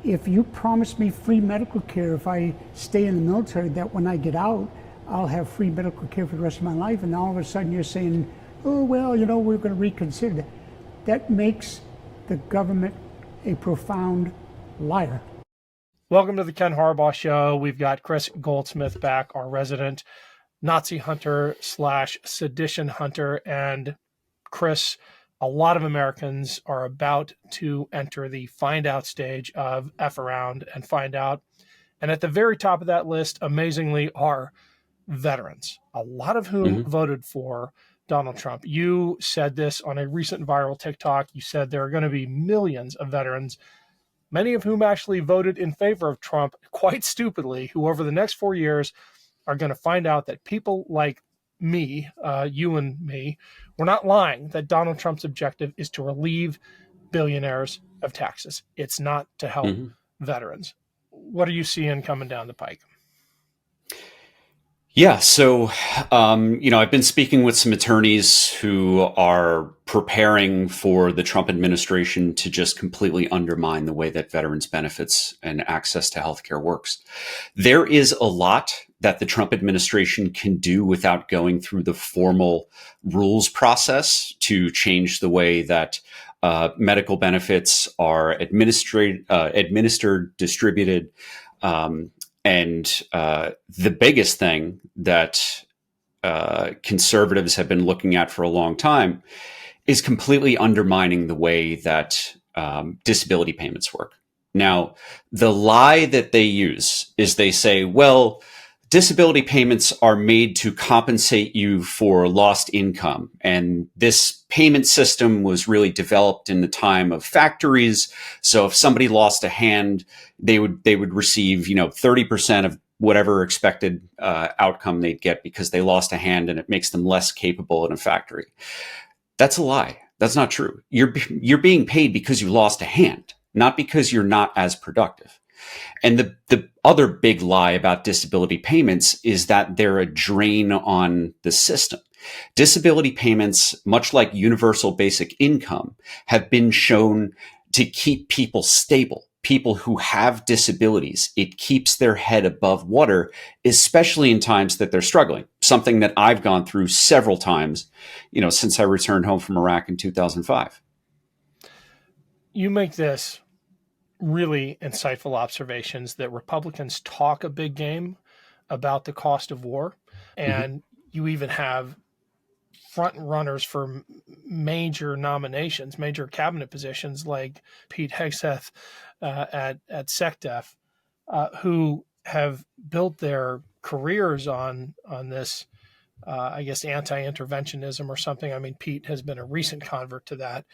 if you promise me free medical care if I stay in the military, that when I get out, I'll have free medical care for the rest of my life, and all of a sudden you're saying, oh, well, we're going to reconsider that. That makes the government a profound liar. Welcome to the Ken Harbaugh Show. We've got Kris Goldsmith back, our resident Nazi hunter / sedition hunter. And Kris, a lot of Americans are about to enter the find out stage of F around and find out. And at the very top of that list, amazingly, are veterans, a lot of whom voted for Donald Trump. You said this on a recent viral TikTok. You said there are going to be millions of veterans, many of whom actually voted in favor of Trump, quite stupidly, who over the next 4 years are going to find out that people like me, you and me, we're not lying, that Donald Trump's objective is to relieve billionaires of taxes. It's not to help veterans. What are you seeing coming down the pike? Yeah. So, I've been speaking with some attorneys who are preparing for the Trump administration to just completely undermine the way that veterans benefits and access to healthcare works. There is a lot that the Trump administration can do without going through the formal rules process to change the way that medical benefits are administered, distributed, and the biggest thing that conservatives have been looking at for a long time is completely undermining the way that disability payments work. Now, the lie that they use is they say, well, disability payments are made to compensate you for lost income. And this payment system was really developed in the time of factories. So if somebody lost a hand, they would receive, 30% of whatever expected outcome they'd get because they lost a hand, and it makes them less capable in a factory. That's a lie. That's not true. You're being paid because you lost a hand, not because you're not as productive. And the other big lie about disability payments is that they're a drain on the system. Disability payments, much like universal basic income, have been shown to keep people stable. People who have disabilities, it keeps their head above water, especially in times that they're struggling. Something that I've gone through several times, since I returned home from Iraq in 2005. You make this really insightful observations that Republicans talk a big game about the cost of war. And you even have front runners for major nominations, major cabinet positions like Pete Hegseth at SecDef, who have built their careers on this, anti-interventionism or something. I mean, Pete has been a recent convert to that.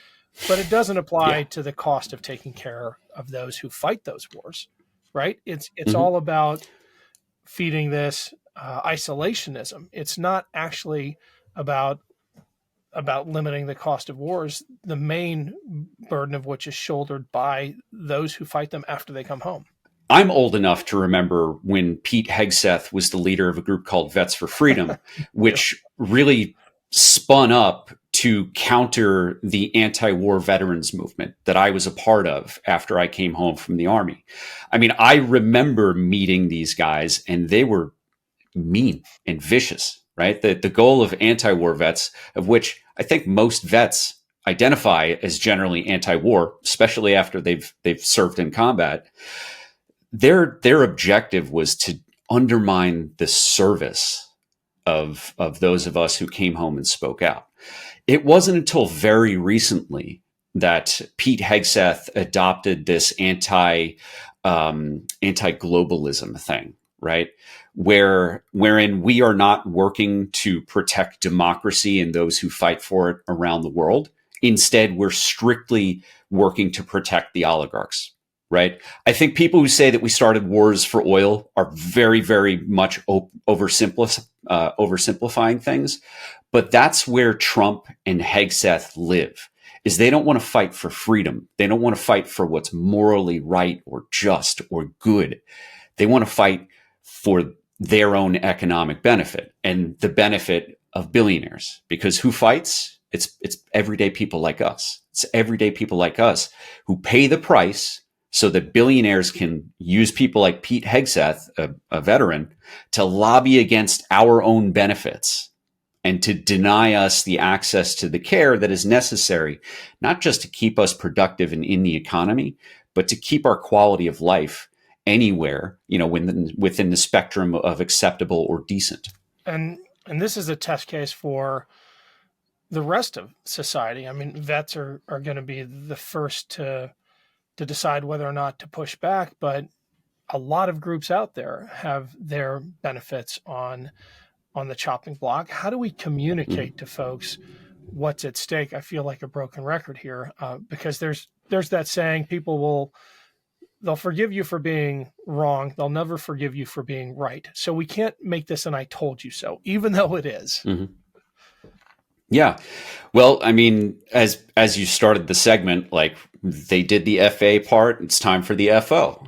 But it doesn't apply to the cost of taking care of those who fight those wars, right? It's all about feeding this isolationism. It's not actually about limiting the cost of wars, the main burden of which is shouldered by those who fight them after they come home. I'm old enough to remember when Pete Hegseth was the leader of a group called Vets for Freedom, which really spun up to counter the anti-war veterans movement that I was a part of after I came home from the Army. I mean, I remember meeting these guys, and they were mean and vicious, right? The goal of anti-war vets, of which I think most vets identify as generally anti-war, especially after they've served in combat, their objective was to undermine the service of those of us who came home and spoke out. It wasn't until very recently that Pete Hegseth adopted this anti-globalism thing, right? Wherein we are not working to protect democracy and those who fight for it around the world. Instead, we're strictly working to protect the oligarchs, right? I think people who say that we started wars for oil are very, very much oversimplifying things. But that's where Trump and Hegseth live, is they don't want to fight for freedom. They don't want to fight for what's morally right or just or good. They want to fight for their own economic benefit and the benefit of billionaires. Because who fights? It's everyday people like us. It's everyday people like us who pay the price so that billionaires can use people like Pete Hegseth, a veteran, to lobby against our own benefits and to deny us the access to the care that is necessary, not just to keep us productive and in the economy, but to keep our quality of life anywhere, within the spectrum of acceptable or decent. And this is a test case for the rest of society. I mean, vets are going to be the first to decide whether or not to push back, but a lot of groups out there have their benefits on the chopping block. How do we communicate to folks what's at stake? I feel like a broken record here, because there's that saying, they'll forgive you for being wrong. They'll never forgive you for being right. So we can't make this an I told you so, even though it is. Mm-hmm. Yeah. Well, I mean, as you started the segment, like they did the FA part, it's time for the FO.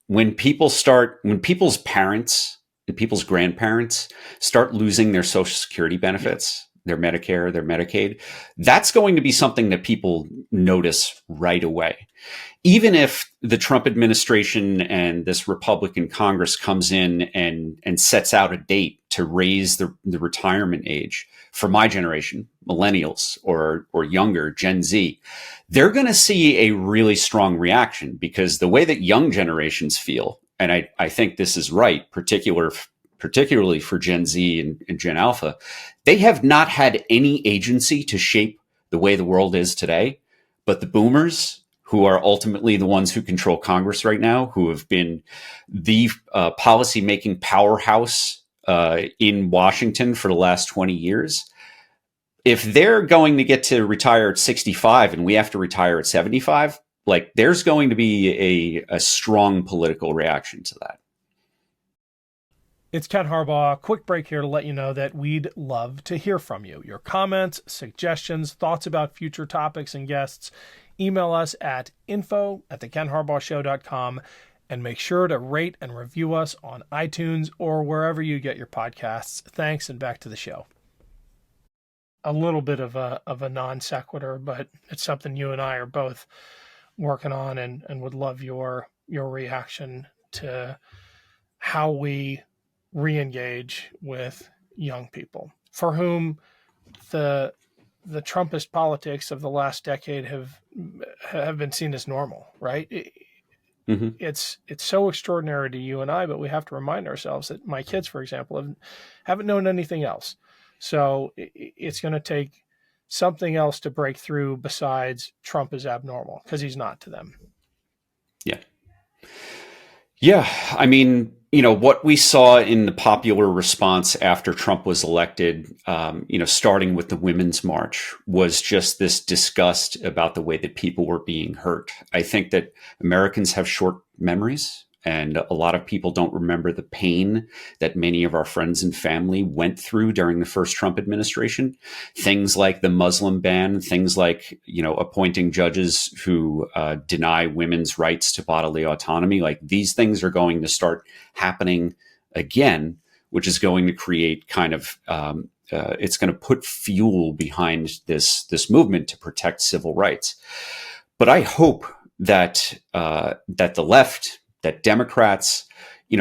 When people's parents and people's grandparents start losing their Social Security benefits, their Medicare, their Medicaid, that's going to be something that people notice right away. Even if the Trump administration and this Republican Congress comes in and sets out a date to raise the retirement age for my generation, millennials or younger, Gen Z, they're going to see a really strong reaction, because the way that young generations feel, and I think this is right, particularly for Gen Z and Gen Alpha, they have not had any agency to shape the way the world is today. But the boomers, who are ultimately the ones who control Congress right now, who have been the policymaking powerhouse in Washington for the last 20 years, if they're going to get to retire at 65 and we have to retire at 75, like there's going to be a strong political reaction to that. It's Ken Harbaugh. Quick break here to let you know that we'd love to hear from you. Your comments, suggestions, thoughts about future topics and guests. Email us at info@thekenharbaughshow.com, and make sure to rate and review us on iTunes or wherever you get your podcasts. Thanks, and back to the show. A little bit of a non sequitur, but it's something you and I are both working on, and would love your reaction to how we re-engage with young people for whom the Trumpist politics of the last decade have been seen as normal, right? Mm-hmm. It's so extraordinary to you and I, but we have to remind ourselves that my kids, for example, haven't known anything else. So it's going to take something else to break through besides Trump is abnormal, because he's not to them. Yeah. Yeah. I mean, what we saw in the popular response after Trump was elected, starting with the Women's March, was just this disgust about the way that people were being hurt. I think that Americans have short memories, and a lot of people don't remember the pain that many of our friends and family went through during the first Trump administration. Things like the Muslim ban, things like, appointing judges who deny women's rights to bodily autonomy. Like, these things are going to start happening again, which is going to create kind of, it's going to put fuel behind this movement to protect civil rights. But I hope that the left, that Democrats,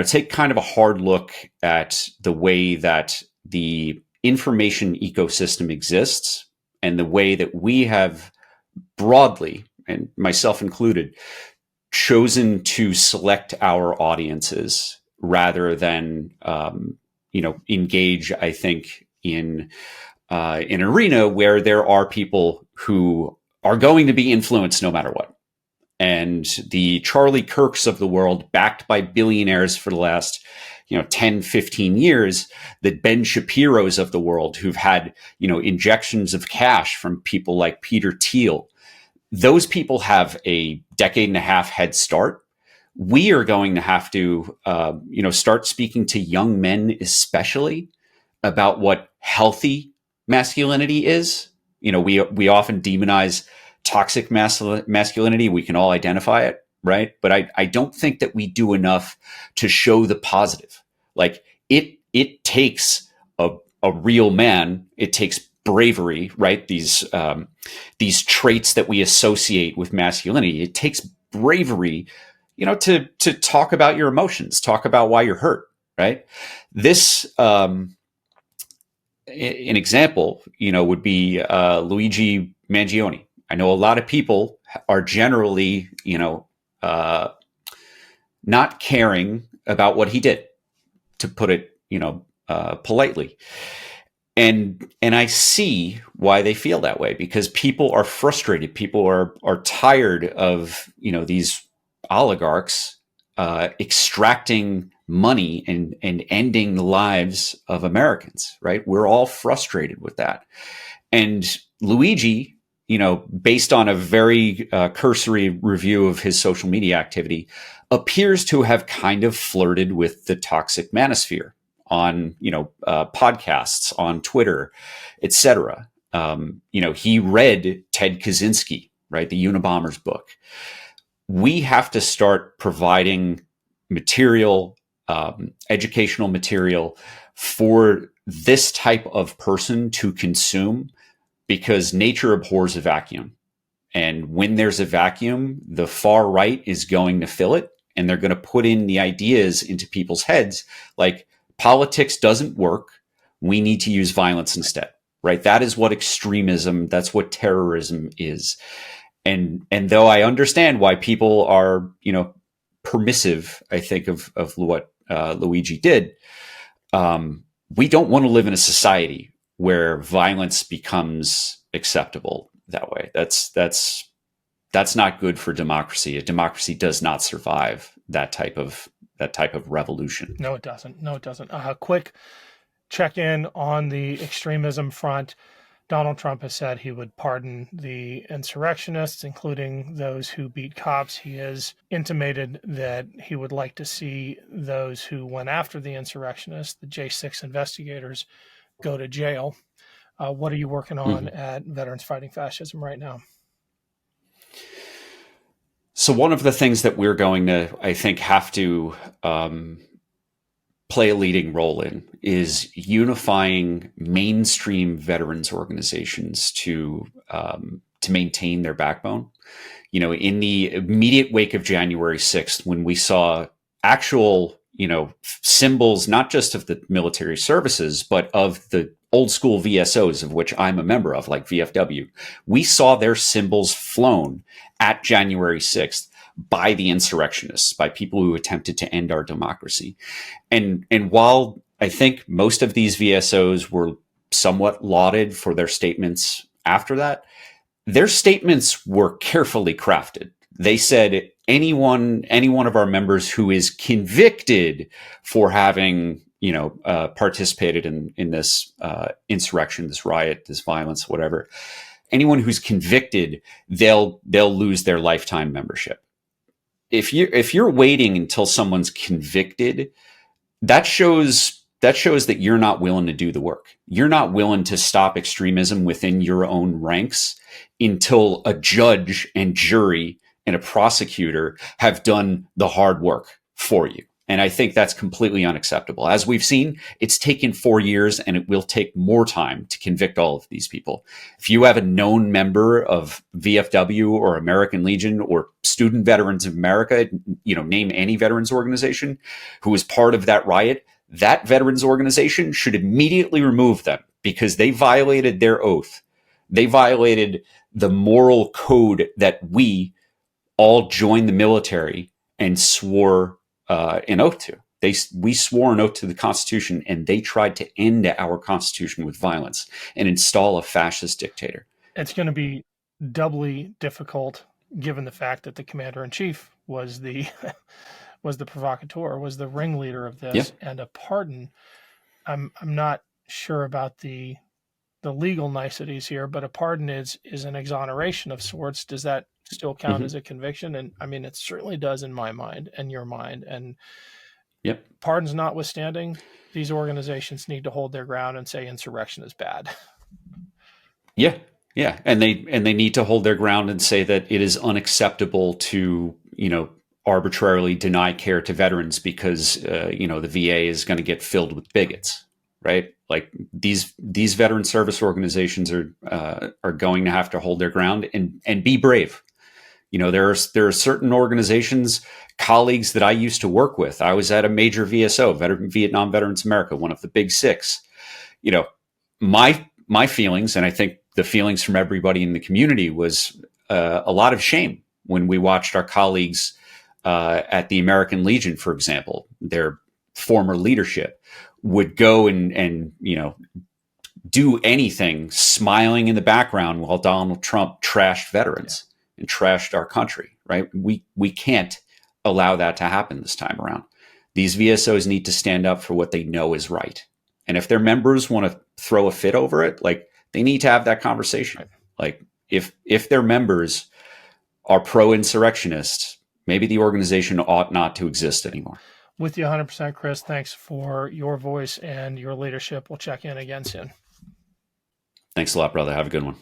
take kind of a hard look at the way that the information ecosystem exists and the way that we have broadly, and myself included, chosen to select our audiences rather than, engage, I think, in an arena where there are people who are going to be influenced no matter what. And the Charlie Kirks of the world, backed by billionaires for the last, 10, 15 years, the Ben Shapiros of the world who've had, injections of cash from people like Peter Thiel. Those people have a decade and a half head start. We are going to have to, start speaking to young men, especially, about what healthy masculinity is. We often demonize toxic masculinity. We can all identify it, right? But I don't think that we do enough to show the positive. Like, it takes a real man. It takes bravery, right? These traits that we associate with masculinity. It takes bravery, to talk about your emotions, talk about why you're hurt, right? This, an example, would be Luigi Mangione. I know a lot of people are generally, not caring about what he did, to put it, politely. And I see why they feel that way, because people are frustrated. People are tired of, these oligarchs extracting money and ending the lives of Americans, right? We're all frustrated with that. And Luigi, based on a very cursory review of his social media activity, appears to have kind of flirted with the toxic manosphere on, podcasts, on Twitter, etc. He read Ted Kaczynski, right, the Unabomber's book. We have to start providing material, educational material for this type of person to consume, because nature abhors a vacuum. And when there's a vacuum, the far right is going to fill it, and they're going to put in the ideas into people's heads like, politics doesn't work. We need to use violence instead, right? That is what extremism, that's what terrorism is. And though I understand why people are, permissive, I think, of what Luigi did, we don't want to live in a society where violence becomes acceptable that way. That's not good for democracy. A democracy does not survive that type of revolution. No, it doesn't. No, it doesn't. Quick check in on the extremism front. Donald Trump has said he would pardon the insurrectionists, including those who beat cops. He has intimated that he would like to see those who went after the insurrectionists, the J6 investigators, go to jail. What are you working on at Veterans Fighting Fascism right now? So one of the things that we're going to, I think, have to play a leading role in is unifying mainstream veterans organizations to maintain their backbone. In the immediate wake of January 6th, when we saw actual, symbols, not just of the military services, but of the old school VSOs, of which I'm a member of, like VFW, we saw their symbols flown at January 6th by the insurrectionists, by people who attempted to end our democracy. And while I think most of these VSOs were somewhat lauded for their statements after that, their statements were carefully crafted. They said any one of our members who is convicted for having, participated in this insurrection, this riot, this violence, whatever, anyone who's convicted, they'll lose their lifetime membership. If you're waiting until someone's convicted, that shows that you're not willing to do the work. You're not willing to stop extremism within your own ranks until a judge and jury and a prosecutor have done the hard work for you. And I think that's completely unacceptable. As we've seen, it's taken 4 years, and it will take more time to convict all of these people. If you have a known member of VFW or American Legion or Student Veterans of America, name any veterans organization who was part of that riot, that veterans organization should immediately remove them because they violated their oath. They violated the moral code that we all joined the military and swore an oath to. We swore an oath to the Constitution, and they tried to end our Constitution with violence and install a fascist dictator. It's going to be doubly difficult given the fact that the commander-in-chief was the provocateur, was the ringleader of this. Yeah. And a pardon, I'm not sure about the legal niceties here, but a pardon is an exoneration of sorts. Does that still count as a conviction? And I mean, it certainly does in my mind and your mind. And pardons notwithstanding, these organizations need to hold their ground and say insurrection is bad. Yeah. And they need to hold their ground and say that it is unacceptable to, arbitrarily deny care to veterans because, the VA is going to get filled with bigots, right? Like these veteran service organizations are going to have to hold their ground and be brave. There are certain organizations, colleagues that I used to work with. I was at a major VSO, Vietnam Veterans America, one of the big six. My feelings, and I think the feelings from everybody in the community, was a lot of shame when we watched our colleagues at the American Legion, for example, their former leadership would go and do anything, smiling in the background while Donald Trump trashed veterans and trashed our country. Right? We can't allow that to happen this time around. These VSOs need to stand up for what they know is right. And if their members want to throw a fit over it, like, they need to have that conversation. Like, if their members are pro-insurrectionists, maybe the organization ought not to exist anymore. With you 100%, Kris. Thanks for your voice and your leadership. We'll check in again soon. Thanks a lot, brother. Have a good one.